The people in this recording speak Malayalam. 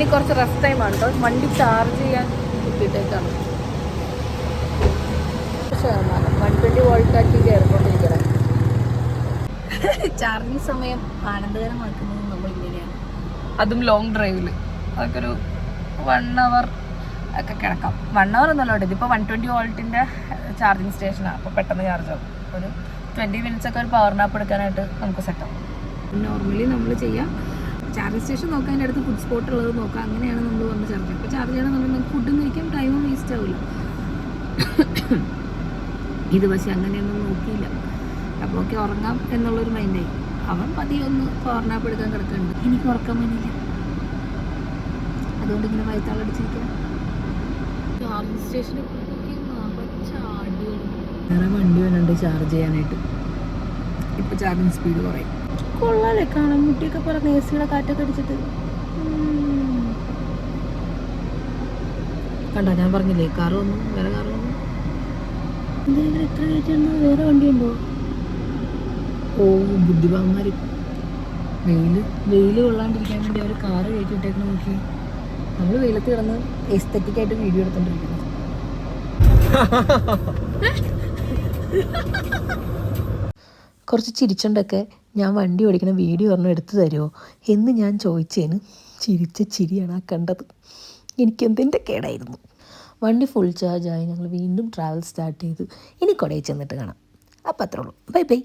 ഇനി കുറച്ച് റെസ്റ്റ് ടൈമാണ് കേട്ടോ. വണ്ടി ചാർജ് ചെയ്യാൻ കിട്ടിയിട്ടേക്കാണ്. 120 വോൾട്ടാക്കി കയറിക്കൊണ്ടിരിക്കണം. ചാർജിങ് സമയം ആനന്ദകരമാക്കുന്നത് നമ്മൾ ഇങ്ങനെയാണ്. അതും ലോങ് ഡ്രൈവിൽ. അതൊക്കെ ഒരു 1 hour ഒക്കെ കിടക്കാം. 1 hour ഒന്നുമല്ല കേട്ടോ. ഇതിപ്പോൾ 120 വോൾട്ടിൻ്റെ ചാർജിങ് സ്റ്റേഷനാണ്. അപ്പോൾ പെട്ടെന്ന് ചാർജ് ആവും. ഒരു 20 minutes ഒക്കെ ഒരു പവർ നാപ്പ് എടുക്കാനായിട്ട് നമുക്ക് സെറ്റാവും. നോർമലി നമ്മൾ ചെയ്യാം, ചാർജിങ് സ്റ്റേഷൻ നോക്കാൻ എൻ്റെ അടുത്ത് ഫുഡ് സ്പോട്ട് ഉള്ളത് നോക്കാം. അങ്ങനെയാണ് നമ്മൾ വന്ന് ചാർജ് ചെയ്യുക. അപ്പോൾ ചാർജ് ചെയ്യണമെന്നുണ്ടെങ്കിൽ നമുക്ക് ഫുഡും കഴിക്കാം, ടൈമും വേസ്റ്റ് ആവില്ല. ഇത് പക്ഷേ അങ്ങനെയൊന്നും നോക്കിയില്ല. അപ്പോൾ ഒക്കെ ഉറങ്ങാം എന്നുള്ളൊരു മൈൻഡായി. അവൻ പതിയെ ഒന്ന് പവർ നാപ്പ് എടുക്കാൻ കിടക്കുന്നുണ്ട്. എനിക്ക് ഉറക്കാൻ വേണ്ടിയില്ല, അതുകൊണ്ട് ഇങ്ങനെ വയത്താളടിച്ചിരിക്കണം. ചാർജിങ് സ്റ്റേഷനിൽ വേറെ വണ്ടി വേണുണ്ട് ചാർജ് ചെയ്യാനായിട്ട്. ഇപ്പോൾ ചാർജിങ് സ്പീഡ് കുറയും. കൊള്ളാലേ കാണാൻ, മുട്ടിയൊക്കെ പറഞ്ഞ് എ സിയുടെ കാറ്റൊക്കെ അടിച്ചിട്ട്. കണ്ടോ, ഞാൻ പറഞ്ഞില്ലേ കാറ് വന്നു, വേറെ കാറ് വന്നു. എന്തെങ്കിലും എത്ര കയറ്റുണ്ടോ? വേറെ വണ്ടിയുണ്ടോ? ഓ ബുദ്ധിമാന്മാർ. വെയിൽ കൊള്ളാണ്ടിരിക്കാൻ വേണ്ടി അവർ കാറ് കയറ്റിയിട്ടേക്കണം. നോക്കി നമ്മൾ വെയിലത്ത് കിടന്ന് എസ്തെറ്റിക്കായിട്ട് വീഡിയോ എടുത്തോണ്ടിരിക്കുന്നു. കുറച്ച് ചിരിച്ചുകൊണ്ടൊക്കെ ഞാൻ വണ്ടി ഓടിക്കണ വീഡിയോ ഒരെണ്ണം എടുത്തു തരുമോ എന്ന് ഞാൻ ചോദിച്ചതിന് ചിരിച്ച ചിരിയാണ് ആ കണ്ടത്. എനിക്കെന്തിൻ്റെ കേടായിരുന്നു. വണ്ടി ഫുൾ ചാർജായി. ഞങ്ങൾ വീണ്ടും ട്രാവൽ സ്റ്റാർട്ട് ചെയ്ത് ഇനി കൊടയിൽ ചെന്നിട്ട് കാണാം. അപ്പം അത്രേ ഉള്ളൂ. Bye bye.